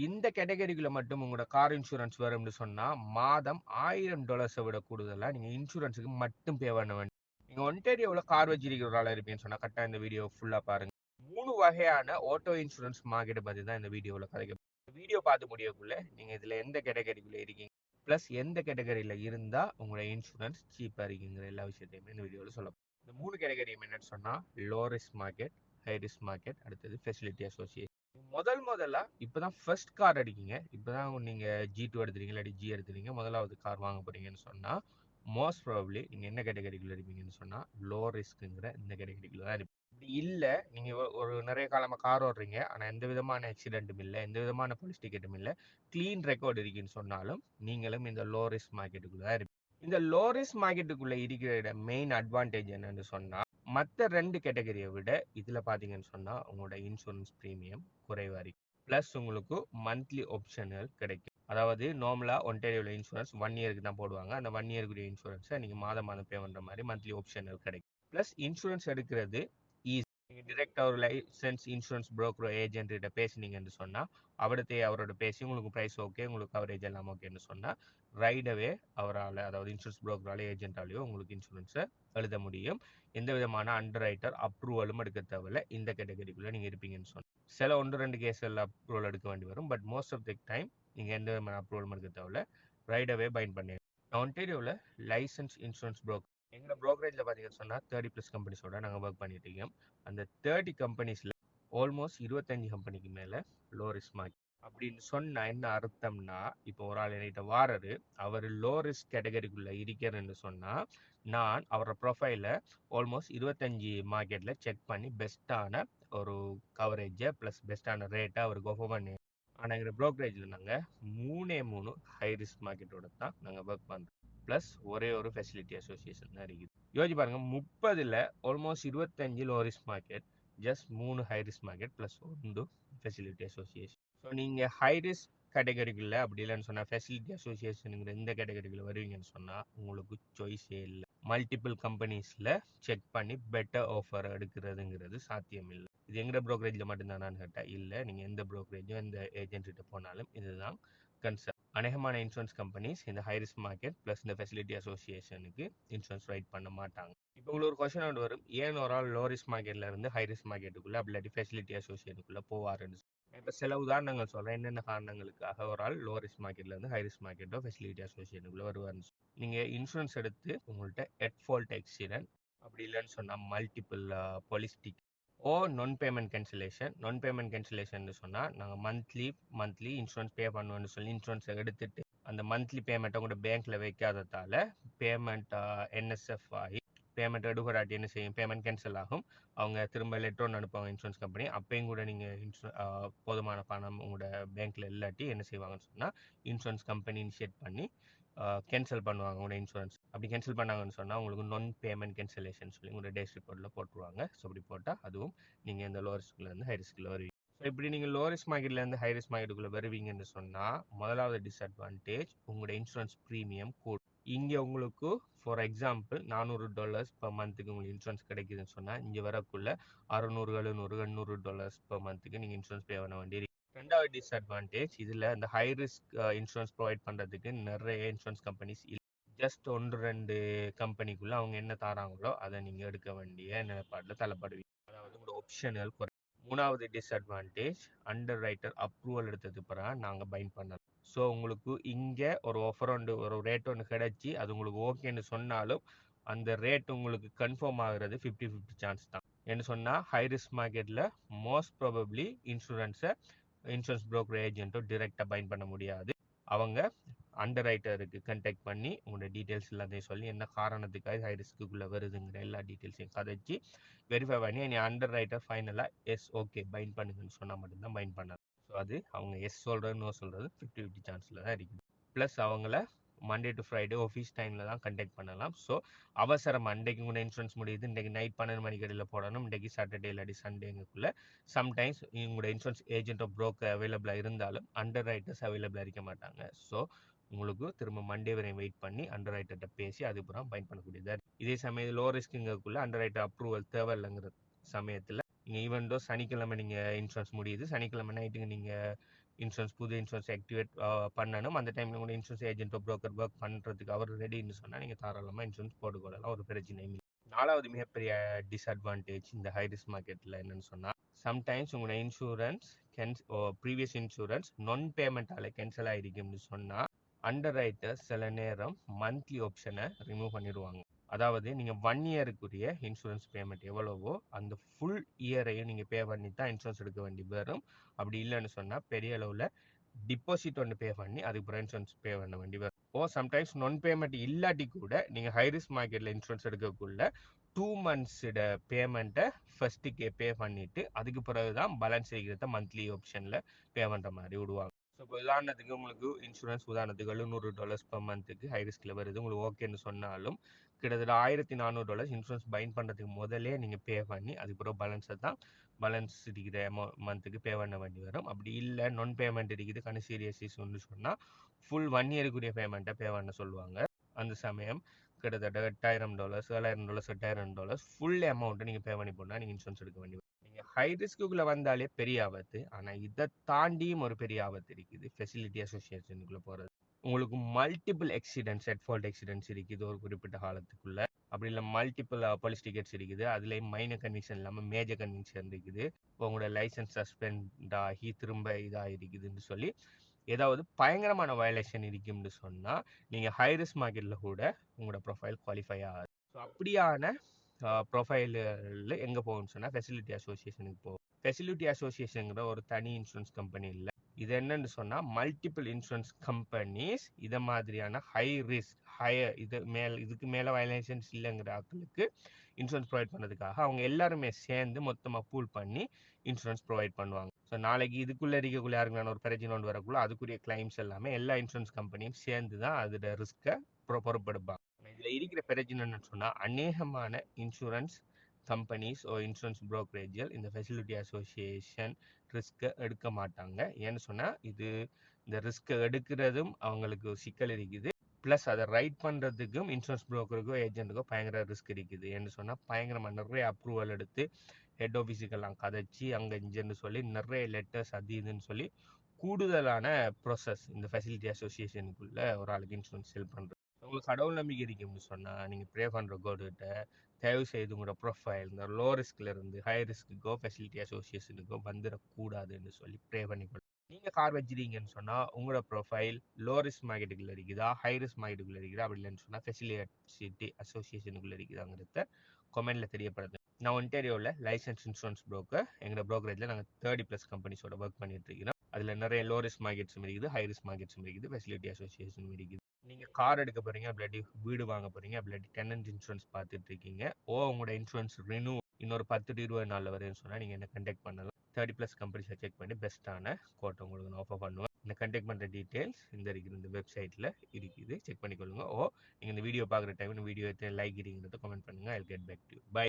இந்த கேட்டகரிக்குள்ள மட்டும் உங்களோட கார் இன்சூரன்ஸ் வரும்னு சொன்னா மாதம் $1000 விட கூடுதலா நீங்க இன்சூரன்ஸுக்கு மட்டும் பே பண்ண வேண்டும். நீங்க ஒன்டாரியோவில் கார் வச்சிருக்கிற ஒரு ஆளா இருப்பீங்கன்னு சொன்னா கரெக்டா இந்த வீடியோ ஃபுல்லா பாருங்க. 3 வகையான ஆட்டோ இன்சூரன்ஸ் மார்க்கெட்டை பத்தி தான் இந்த வீடியோவில் கதைக்க. வீடியோ பார்த்து முடியக்குள்ள நீங்க இதுல எந்த கேட்டகரிக்குள்ள இருக்கீங்க, பிளஸ் எந்த கேட்டகரியில இருந்தா உங்களோட இன்சூரன்ஸ் சீப்பா இருக்குங்கிற எல்லா விஷயத்தையுமே இந்த வீடியோவில் சொல்லலாம். இந்த 3 கேட்டகரியும் என்னன்னு சொன்னா low risk market, high risk market, அடுத்தது ஃபெசிலிட்டி அசோசியேஷன். முதல்ல இப்பதான் ஃபர்ஸ்ட் கார் அடிக்கீங்க, இப்பதான் நீங்க G2 எடுத்துறீங்க இல்லாட்டி G எடுத்துறீங்க, முதலாவது கார் வாங்க போறீங்கன்னு சொன்னா மோஸ்ட் ப்ராபப்ளி நீங்க என்ன கேட்டகரிக்குள்ள இருப்பீங்கன்னு சொன்னா லோ ரிஸ்க்குங்கிற இந்த கேட்டகரிக்குள்ள தான் இருப்பீங்க. இப்படி இல்ல நீங்க ஒரு நிறைய காலமா கார் ஓடுறீங்க, ஆனா எந்த விதமான ஆக்சிடென்ட்டும் இல்லை, எந்த விதமான போலீஸ் டிக்கெட்டும் இல்லை, கிளீன் ரெக்கார்டு இருக்குன்னு சொன்னாலும் நீங்களும் இந்த லோ ரிஸ்க் மார்க்கெட்டுக்குள்ள தான் இருப்பீங்க. இந்த லோ ரிஸ்க் மார்க்கெட்டுக்குள்ள இருக்கிற மெயின் அட்வான்டேஜ் என்னன்னு சொன்னா மற்ற 2 கேட்டகரியை விட இதுல பாத்தீங்கன்னு சொன்னா உங்களோட இன்சூரன்ஸ் பிரீமியம் குறைவா இருக்கு. பிளஸ் உங்களுக்கு மந்த்லி ஆப்ஷன்கள் கிடைக்கும். அதாவது நார்மலா ஒன்டாரியோல இன்சூரன்ஸ் 1 இயருக்கு தான் போடுவாங்க. அந்த 1 இயருக்கு இன்சூரன்ஸை நீங்க மாதம் பே பண்ற மாதிரி மந்த்லி ஆப்ஷன்கள் கிடைக்கும். பிளஸ் இன்சூரன்ஸ் எடுக்கிறது ஈஸி. நீங்க டிரெக்டா ஒரு லைசன்ஸ் இன்சூரன்ஸ் புரோக்கர் ஏஜென்ட் கிட்ட பேசினீங்கன்னு சொன்னா அவரோட பேசி உங்களுக்கு பிரைஸ் ஓகே, உங்களுக்கு கவரேஜ் எல்லாம் ஓகேன்னு சொன்னா ரைடவே அவரால், அதாவது இன்சூரன்ஸ் புரோக்கரால ஏஜென்டாலேயோ உங்களுக்கு இன்சூரன்ஸை எழுத முடியும். எந்த விதமான அண்டர் ரைட்டர் அப்ரூவலும் எடுக்க தேவையில்ல. இந்த கேட்டகரிக்குள்ள நீங்க இருப்பீங்கன்னு சொன்னா சில 1-2 கேஸ்கள் அப்ரூவல் எடுக்க வேண்டி வரும். But most of the time நீங்க எந்த விதமான அப்ரூவலும் எடுக்க தேவையில்ல, ரைடவே பைண்ட் பண்ணி. ஒன்டாரியோவில் லைசன்ஸ் இன்சூரன்ஸ் புரோக்கர் எங்களோட ப்ரோக்கரேஜில் பார்த்தீங்கன்னு சொன்னால் 30+ கம்பெனிஸோட நாங்கள் ஒர்க் பண்ணிட்டு இருக்கோம். அந்த 30 கம்பெனிஸில் ஆல்மோஸ்ட் 25 கம்பெனிக்கு மேலே லோ ரிஸ்க் மார்க்கெட். அப்படின்னு சொன்னா என்ன அர்த்தம்னா, இப்போ ஒரு ஆள் என்கிட்ட வாரரு, அவர் லோ ரிஸ்க் கேட்டகரிக்குள்ள இருக்கிறேன்னு சொன்னா நான் அவரோட ப்ரொஃபைல ஆல்மோஸ்ட் 25 மார்க்கெட்ல செக் பண்ணி பெஸ்ட்டான ஒரு கவரேஜை ப்ளஸ் பெஸ்ட்டான ரேட்டை அவருக்கு ஆஃபர் பண்ணி. ஆனால் எங்கள் ப்ரோக்கரேஜில் நாங்கள் 3 ஹை ரிஸ்க் மார்க்கெட்டோட தான் நாங்கள் ஒர்க் பண்ணுறோம். ப்ளஸ் ஒரே ஒரு ஃபெசிலிட்டி அசோசியேஷன் தான் இருக்குது. யோசிச்சு பாருங்க, 30ல் almost 25 low risk market, just 3 high risk market plus 1 facility association. So நீங்கள் ஹை ரிஸ்க் கேட்டகரிக்குள்ள அப்படி இல்லைன்னு சொன்னால் ஃபெசிலிட்டி அசோசியேஷனுங்கிற இந்த கேட்டகரிக்குள்ள வருவீங்கன்னு சொன்னால் உங்களுக்கு சாய்ஸே இல்லை. மல்டிபிள் கம்பெனிஸில் செக் பண்ணி பெட்டர் ஆஃபர் எடுக்கிறதுங்கிறது சாத்தியம் இல்லை. இது எங்கட ப்ரோக்கரேஜில் மட்டும்தான் நான் கேட்டேன் இல்லை, நீங்கள் எந்த ப்ரோக்கரேஜும் எந்த ஏஜென்ட்கிட்ட போனாலும் இதுதான் கன்சர்ன். அநேகமான இன்சூரன்ஸ் கம்பெனிஸ் இந்த ஹை ரிஸ்க் மார்க்கெட் ப்ளஸ் இந்த ஃபெசிலிட்டி அசோசியேஷனுக்கு இன்சூரன்ஸ் ரைட் பண்ண மாட்டாங்க. இப்போ உங்களுக்கு ஒரு கொஸ்டின் வரும், ஏன் ஒரு ஆள் லோ ரிஸ்க் மார்க்கெட்ல இருந்து ஹை ரிஸ்க் மார்க்கெட்டுக்குள்ள அப்படி இல்லாட்டி ஃபெசிலிட்டி அசோசியேஷனுக்குள்ள போவாருன்னு. இப்போ சில உதாரணங்கள் சொல்றேன், என்னென்ன காரணங்களுக்காக ஒரு ஆள் லோ ரிஸ்க் மார்க்கெட்ல இருந்து ஹை ரிஸ்க் மார்க்கெட்டோ ஃபெசிலிட்டி அசோசியேஷனுக்குள்ள வருவாருன்னு. நீங்க இன்சூரன்ஸ் எடுத்து உங்கள்கிட்ட எட் ஃபால்ட் ஆக்சிடென்ட், அப்படி இல்லைன்னு சொன்னா மல்டிபிள் பாலிஸ்டிக் ஓ நான் பேமெண்ட் கேன்சலேஷன் சொன்னா நாங்கள் மந்த்லி இன்சூரன்ஸ் பே பண்ணுவோம்னு சொல்லி இன்சூரன்ஸ் எடுத்துட்டு அந்த மந்த்லி பேமெண்ட்டை உங்களோட பேங்க்ல வைக்காததால பேமெண்ட் NSF ஆகி பேமெண்ட் எடுக்கறாட்டி என்ன செய்யும், பேமெண்ட் கேன்சல் ஆகும். அவங்க திரும்ப லெட்டர் ஒன்று அனுப்புவாங்க இன்சூரன்ஸ் கம்பெனி. அப்பயும் கூட நீங்கள் போதுமான பணம் உங்களோட பேங்க்ல இல்லாட்டி என்ன செய்வாங்கன்னு சொன்னால் இன்சூரன்ஸ் கம்பெனி இனிஷியேட் பண்ணி கேன்சல் பண்ணுவாங்க உங்களோட இன்சூரன்ஸ். அப்படி கேன்சல் பண்ணாங்கன்னு சொன்னால் உங்களுக்கு நான் பேமெண்ட் கேன்சலேஷன் சொல்லி உங்களோட டேஸ் ரிப்போர்ட்டில் போட்டுருவாங்க. ஸோ அப்படி போட்டால் அதுவும் நீங்கள் இந்த லோ ரிஸ்க்லேருந்து ஹை ரிஸ்கில் வருவீங்க. ஸோ இப்படி நீங்கள் லோ ரிஸ்க் மார்க்கெட்லேருந்து ஹை ரிஸ்க் மார்க்கெட்டுக்குள்ளே வருவீங்கன்னு சொன்னால் முதலாவது டிஸ்அட்வான்டேஜ் உங்களோட இன்சூரன்ஸ் ப்ரீமியம் கூடும். இங்கே உங்களுக்கு ஃபார் எக்ஸாம்பிள் $400 பர் மந்த்துக்கு உங்களுக்கு இன்சூரன்ஸ் கிடைக்குதுன்னு சொன்னால் இங்கே வரக்குள்ள $600, $700, $800 பர் மந்த்துக்கு நீங்கள் இன்சூரன்ஸ் பே பண்ண வேண்டியது. ரெண்டாவது டிஸ்அட்வான்டேஜ், இதில் இந்த ஹை ரிஸ்க் இன்சூரன்ஸ் ப்ரொவைட் பண்ணுறதுக்கு நிறைய இன்சூரன்ஸ் கம்பெனிஸ் இல்லை. ஜஸ்ட் 1-2 கம்பெனிக்குள்ள அவங்க என்ன தராங்களோ அதை நீங்கள் எடுக்க வேண்டிய நிலைப்பாட்டில் தள்ளப்படுவீங்க. அதாவது உங்களோட ஆப்ஷன்கள் குறை. மூணாவது டிஸ்அட்வான்டேஜ், அண்டர் ரைட்டர் அப்ரூவல் எடுத்தது பிறகு நாங்கள் பைண்ட் பண்ணலாம். ஸோ உங்களுக்கு இங்கே ஒரு ஆஃபர் ஒரு ரேட் ஒன்று கிடைச்சி அது உங்களுக்கு ஓகேன்னு சொன்னாலும் அந்த ரேட் உங்களுக்கு கன்ஃபார்ம் ஆகுறது 50-50 சான்ஸ் தான். என்ன சொன்னால் ஹை ரிஸ்க் மார்க்கெட்டில் மோஸ்ட் ப்ராபப்ளி இன்சூரன்ஸ் புரோக்கர் ஏஜென்ட்டோ டிரெக்டாக பைண்ட் பண்ண முடியாது. அவங்க அண்டர் ரைட்டருக்கு கண்டெக்ட் பண்ணி உங்களோட டீட்டெயில்ஸ் எல்லாத்தையும் சொல்லி என்ன காரணத்துக்காக ஹை ரிஸ்க்குள்ளே வருதுங்கிற எல்லா டீட்டெயில்ஸையும் கதைச்சி வெரிஃபை பண்ணி நீ அண்டர் ரைட்டர் ஃபைனலாக எஸ் ஓகே பைண்ட் பண்ணுங்கன்னு சொன்னால் மட்டும்தான் பைண்ட் பண்ணலாம். ஸோ அது அவங்க எஸ் சொல்கிறது நோ சொல்கிறது 50-50 சான்ஸில் தான் இருக்குது. ப்ளஸ் அவங்கள மண்டே டு ஃப்ரைடே ஆஃபீஸ் டைமில் தான் கண்டெக்ட் பண்ணலாம். ஸோ அவசரம் அன்றைக்கு கூட இன்சூரன்ஸ் முடியுது, இன்றைக்கு நைட் 12 மணிக்கு இடையில போடணும், இன்றைக்கு சாட்டர்டே இல்லாட்டி சண்டேங்குள்ளே சம்டைம்ஸ் உங்களோட இன்சூரன்ஸ் ஏஜென்ட் ஆஃப் புரோக்கர் அவைலபிளாக இருந்தாலும் அண்டர் ரைட்டர்ஸ் அவைலபிளாக இருக்க மாட்டாங்க. ஸோ உங்களுக்கு திரும்ப மண்டே வரையும் வெயிட் பண்ணி அண்டர் ரைட்டர்கிட்ட பேசி அதுக்கப்புறம் பைண்ட் பண்ணக்கூடியதாக இருக்குது. இதே சமயம் லோ ரிஸ்க்குங்கக்குள்ளே அண்டர் ரைட்டர் அப்ரூவல் தேவையில்லைங்கிற சமயத்தில் நீங்கள் ஈவன் தோ சனிக்கிழமை நீங்கள் இன்சூரன்ஸ் முடியுது, சனிக்கிழமை நைட்டுக்கு நீங்கள் இன்சூரன்ஸ் புது இன்சூரன்ஸ் ஆக்டிவேட் பண்ணணும். அந்த டைமில் கூட இன்சூரன்ஸ் ஏஜென்ட்டோ ப்ரோக்கர் ஒர்க் பண்ணுறதுக்கு அவர் ரெடின்னு சொன்னால் நீங்கள் தாராளமாக இன்சூரன்ஸ் போட்டுக்கொள்ளலாம், ஒரு பிரச்சனையும் இல்லை. 4வது மிகப்பெரிய டிஸ்அட்வான்டேஜ் இந்த ஹை ரிஸ்க் மார்க்கெட்டில் என்னன்னு சொன்னால், சம்டைம்ஸ் உங்களோட இன்சூரன்ஸ் ப்ரீவியஸ் இன்சூரன்ஸ் நான் பேமெண்ட்டால் கேன்சல் ஆகிருக்கும்னு சொன்னால் அண்டர் ரைட்டர்ஸ் சில நேரம் மந்த்லி ஆப்ஷனை ரிமூவ் பண்ணிடுவாங்க. அதாவது நீங்கள் 1 இயருக்குரிய இன்சூரன்ஸ் பேமெண்ட் எவ்வளவோ அந்த ஃபுல் இயரையும் நீங்கள் பே பண்ணி தான் இன்சூரன்ஸ் எடுக்க வேண்டி வரும். அப்படி இல்லைன்னு சொன்னால் பெரிய அளவில் டிபாசிட் ஒன்று பே பண்ணி அதுக்கப்புறம் இன்சூரன்ஸ் பே பண்ண வேண்டி வரும். சம்டைம்ஸ் நான் பேமெண்ட் இல்லாட்டி கூட நீங்கள் ஹை ரிஸ்க் மார்க்கெட்டில் இன்சூரன்ஸ் எடுக்கக்குள்ள 2 மந்த்ஸோட பேமெண்ட்டை ஃபர்ஸ்ட்டுக்கே பே பண்ணிவிட்டு அதுக்கு பிறகு தான் பேலன்ஸ் இருக்கிறத மந்த்லி ஆப்ஷனில் பே பண்ணுற மாதிரி விடுவாங்க. ஸோ இப்போ உதாரணத்துக்கு உங்களுக்கு இன்சூரன்ஸ் உதாரணத்துக்கு $700 per மந்த்துக்கு ஹை ரிஸ்கில் வருது, உங்களுக்கு ஓகேன்னு சொன்னாலும் கிட்டத்தட்ட $1400 இன்சூரன்ஸ் பைண்ட் பண்ணுறதுக்கு முதலே நீங்கள் பே பண்ணி அதுக்கப்புறம் பேலன்ஸ் இருக்கிற மந்த்துக்கு பே பண்ண வேண்டி வரும். அப்படி இல்லை நான் பேமெண்ட் இருக்குது கண் சீரியஸ் இஷ்யூன்னு சொன்னால் ஃபுல் 1 இயருக்குரிய பேமெண்ட்டை பே பண்ண சொல்லுவாங்க. அந்த சமயம் கிட்டத்தட்ட $8000 $7000 $8000 ஃபுல் அமௌண்ட்டை நீங்கள் பே பண்ணி போனால் நீங்கள் இன்சூரன்ஸ் எடுக்க வேண்டி வரும். நீங்கள் ஹை ரிஸ்க்குள்ளே வந்தாலே பெரிய ஆபத்து. ஆனால் இதை தாண்டியும் ஒரு பெரிய ஆபத்து இருக்குது, ஃபெசிலிட்டி அசோசியேஷனுக்குள்ளே போகிறது. உங்களுக்கு மல்டிபிள் எக்ஸிடென்ட்ஸ் அட்ஃபால்ட் எக்ஸிடென்ட்ஸ் இருக்குது ஒரு குறிப்பிட்ட காலத்துக்குள்ள. அப்படி இல்லை மல்டிபிள் போலீஸ் டிக்கெட்ஸ் இருக்குது, அதுலேயும் மைனர் கன்விக்ஷன் இல்லாமல் மேஜர் கன்விக்ஷன் இருக்குது. இப்போ உங்களோட லைசன்ஸ் சஸ்பெண்ட் ஆகி திரும்ப இதாக இருக்குதுன்னு சொல்லி ஏதாவது பயங்கரமான வயலேஷன் இருக்கும்னு சொன்னால் நீங்கள் ஹை ரிஸ்க் மார்க்கெட்டில் கூட உங்களோட ப்ரொஃபைல் குவாலிஃபை ஆகாது. ஸோ அப்படியான ப்ரொஃபைலில் எங்கே போகணும்னு சொன்னால் ஃபெசிலிட்டி அசோசியேஷனுக்கு போகும். ஃபெசிலிட்டி அசோசியேஷனுங்கிற ஒரு தனி இன்சூரன்ஸ் கம்பெனி இல்லை. இது என்னன்னு சொன்னால் மல்டிபிள் இன்சூரன்ஸ் கம்பெனிஸ் இதை மாதிரியான ஹை ரிஸ்க் இதுக்கு மேலே வயலேஷன்ஸ் இல்லைங்கிற ஆட்களுக்கு இன்சூரன்ஸ் ப்ரொவைட் பண்ணுறதுக்காக அவங்க எல்லாருமே சேர்ந்து மொத்தமாக பூல் பண்ணி இன்சூரன்ஸ் ப்ரொவைட் பண்ணுவாங்க. ஸோ நாளைக்கு இதுக்குள்ளே இருக்கக்குள்ள யாருக்கான ஒரு பிரச்சனை ஒன்று வரக்குள்ள அதுக்குரிய கிளைம்ஸ் எல்லாமே எல்லா இன்சூரன்ஸ் கம்பெனியும் சேர்ந்து தான் அதோட ரிஸ்க்கை பொறுப்பெடுப்பாங்க. இதில் இருக்கிற பிரச்சனைன்னு சொன்னால் அநேகமான இன்சூரன்ஸ் கம்பெனிஸ் இன்சூரன்ஸ் புரோக்கரேஜில் இந்த ஃபெசிலிட்டி அசோசியேஷன் ரிஸ்க்கை எடுக்க மாட்டாங்க. ஏன்னு சொன்னால் இந்த ரிஸ்க்கை எடுக்கிறதும் அவங்களுக்கு சிக்கல் இருக்குது, ப்ளஸ் அதை ரைட் பண்ணுறதுக்கும் இன்சூரன்ஸ் புரோக்கருக்கோ ஏஜென்ட்டுக்கோ பயங்கர ரிஸ்க் இருக்குது. ஏன்னு சொன்னால் பயங்கரமாக நிறைய அப்ரூவல் எடுத்து ஹெட் ஆஃபீஸுக்கெல்லாம் கதைச்சி அங்கே இங்கேன்னு சொல்லி நிறைய லெட்டர்ஸ் அது இதுன்னு சொல்லி கூடுதலான ப்ரொசஸ் இந்த ஃபெசிலிட்டி அசோசியேஷனுக்குள்ளே ஒரு ஆளுக்கு இன்சூரன்ஸ் செல் பண்ணுறது. உங்களுக்கு கடவுள் நம்பிக்கை இருக்கும்னு சொன்னால் நீங்கள் ப்ரே பண்ணுற கோடுகிட்ட தயவு செய்து உங்களோட ப்ரொஃபைல் இந்த லோ ரிஸ்க்லேருந்து ஹை ரிஸ்க்குக்கோ ஃபெசிலிட்டி அசோசியேஷனுக்கோ வந்துடக்கூடாதுன்னு சொல்லி ப்ரே பண்ணிக்கொள்ளும். நீங்கள் கார் வச்சிருக்கீங்கன்னு சொன்னால் உங்களோட ப்ரொஃபைல் லோ ரிஸ்க் மார்க்கெட்டுக்குள்ளே இருக்குதா ஹை ரிஸ்க் மார்க்கெட்டுக்குள்ளே இருக்குதா அப்படி இல்லைன்னு சொன்னால் ஃபெசிலிட்டி அசோசியேஷனுக்குள்ளே இருக்குதாங்கிறத கமெண்ட்டில் தெரியப்படுது. நான் ஒன்டாரியோவில் லைசன்ஸ் இன்சூரன்ஸ் புரோக்கர். எங்களோட ப்ரோக்கரேஜில் நாங்கள் 30+ கம்பெனிஸோட ஒர்க் பண்ணிட்டு இருக்கிறோம். அதில் நிறைய லோ ரிஸ்க் மார்க்கெட்ஸும் இருக்குது, ஹை ரிஸ்க் மார்க்கெட்ஸும் இருக்குது, ஃபெசிலிட்டி அசோசியேஷனும் இருக்குது. நீங்கள் கார் எடுக்க போகிறீங்க, அப்படி வீடு வாங்க போகிறீங்க, அப்படி டெனன்ட் இன்சூரன்ஸ் பார்த்துட்டு இருக்கீங்க, உங்களோட இன்சூரன்ஸ் ரினியூ இன்னொரு 10-20 நாளில் வருதுன்னு சொன்னால் நீங்கள் என்ன கண்டெக்ட் பண்ணலாம். 30+ கம்பெனிஸை செக் பண்ணி பெஸ்ட்டான கோட்டை உங்களுக்கு நான் ஆஃபர் பண்ணுவேன். இந்த கண்டெக்ட் பண்ணுற டீட்டெயில்ஸ் இந்த வெப்சைட்டில் இருக்குது, செக் பண்ணிக்கொள்ளுங்க. நீங்கள் இந்த வீடியோ பார்க்குற டைம் இந்த வீடியோ லைக் இருக்கிறத கமெண்ட் பண்ணுங்கள். I will get back to you. By.